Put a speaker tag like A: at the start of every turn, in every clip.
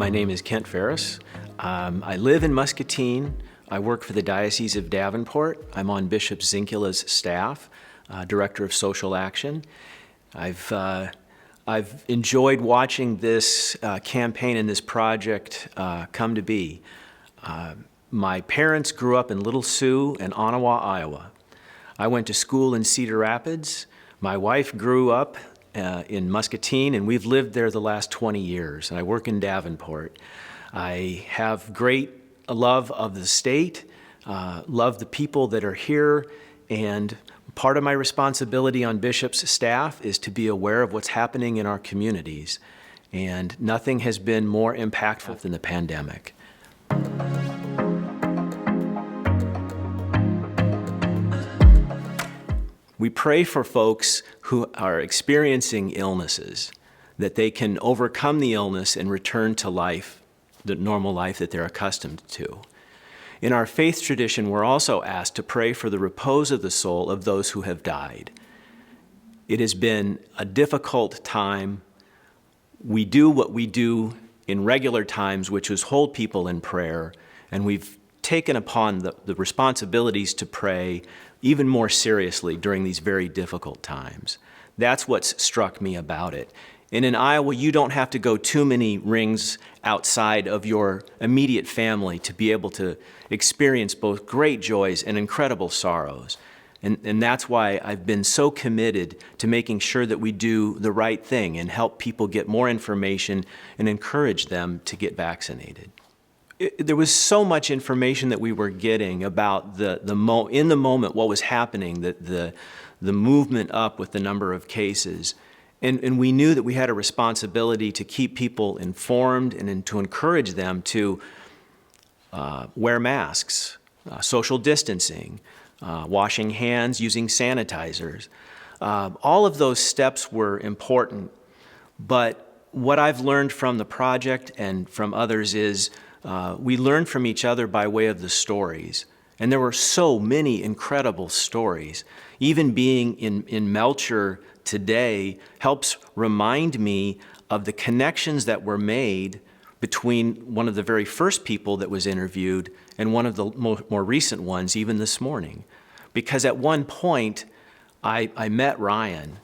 A: My name is Kent Ferris. I live in Muscatine. I work for the Diocese of Davenport. I'm on Bishop Zinkula's staff, Director of Social Action. I've enjoyed watching this campaign and this project come to be. My parents grew up in Little Sioux and Ottawa, Iowa. I went to school in Cedar Rapids. My wife grew up in Muscatine, and we've lived there the last 20 years, and I work in Davenport. I have great love of the state, love the people that are here, and part of my responsibility on Bishop's staff is to be aware of what's happening in our communities, and nothing has been more impactful than the pandemic. We pray for folks who are experiencing illnesses, that they can overcome the illness and return to life, the normal life that they're accustomed to. In our faith tradition, we're also asked to pray for the repose of the soul of those who have died. It has been a difficult time. We do what we do in regular times, which is hold people in prayer, and we've taken upon the responsibilities to pray even more seriously during these very difficult times. That's what's struck me about it. And in Iowa, you don't have to go too many rings outside of your immediate family to be able to experience both great joys and incredible sorrows. And that's why I've been so committed to making sure that we do the right thing and help people get more information and encourage them to get vaccinated. There was so much information that we were getting about in the moment what was happening, the movement up with the number of cases. And we knew that we had a responsibility to keep people informed and to encourage them to wear masks, social distancing, washing hands, using sanitizers. All of those steps were important, but what I've learned from the project and from others is we learned from each other by way of the stories. And there were so many incredible stories. Even being in Melcher today helps remind me of the connections that were made between one of the very first people that was interviewed and one of the more recent ones, even this morning. Because at one point, I met Ryan,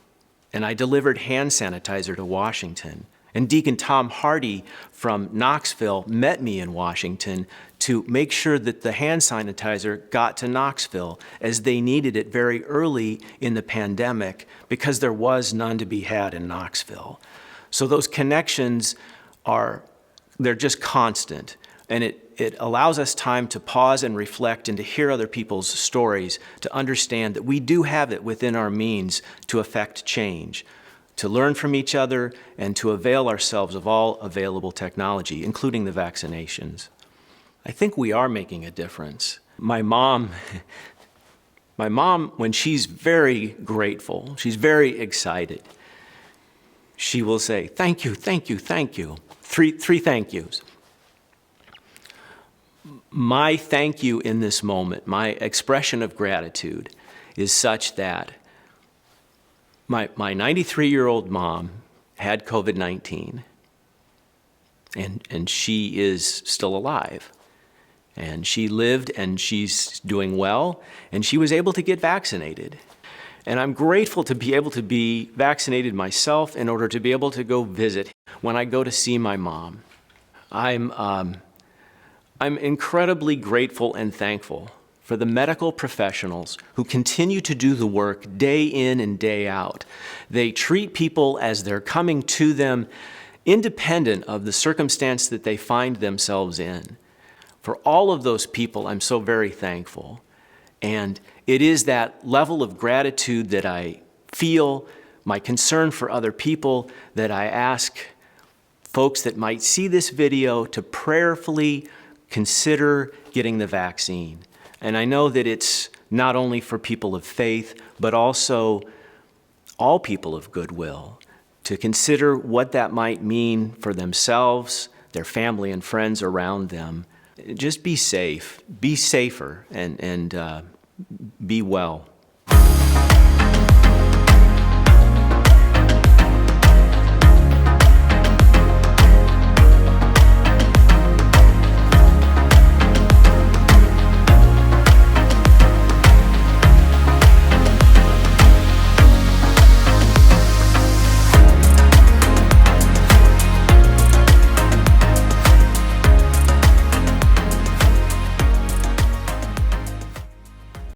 A: and I delivered hand sanitizer to Washington. And Deacon Tom Hardy from Knoxville met me in Washington to make sure that the hand sanitizer got to Knoxville, as they needed it very early in the pandemic because there was none to be had in Knoxville. So those connections they're just constant. And it allows us time to pause and reflect and to hear other people's stories, to understand that we do have it within our means to affect change, to learn from each other, and to avail ourselves of all available technology, including the vaccinations. I think we are making a difference. My mom, when she's very grateful, she's very excited, she will say, "Thank you, thank you, thank you." Three thank yous. My thank you in this moment, my expression of gratitude, is such that my 93-year-old mom had COVID-19, and she is still alive. And she lived, and she's doing well, and she was able to get vaccinated. And I'm grateful to be able to be vaccinated myself in order to be able to go visit when I go to see my mom. I'm incredibly grateful and thankful for the medical professionals who continue to do the work day in and day out. They treat people as they're coming to them, independent of the circumstance that they find themselves in. For all of those people, I'm so very thankful. And it is that level of gratitude that I feel, my concern for other people, that I ask folks that might see this video to prayerfully consider getting the vaccine. And I know that it's not only for people of faith, but also all people of goodwill, to consider what that might mean for themselves, their family and friends around them. Just be safe, be safer, and be well.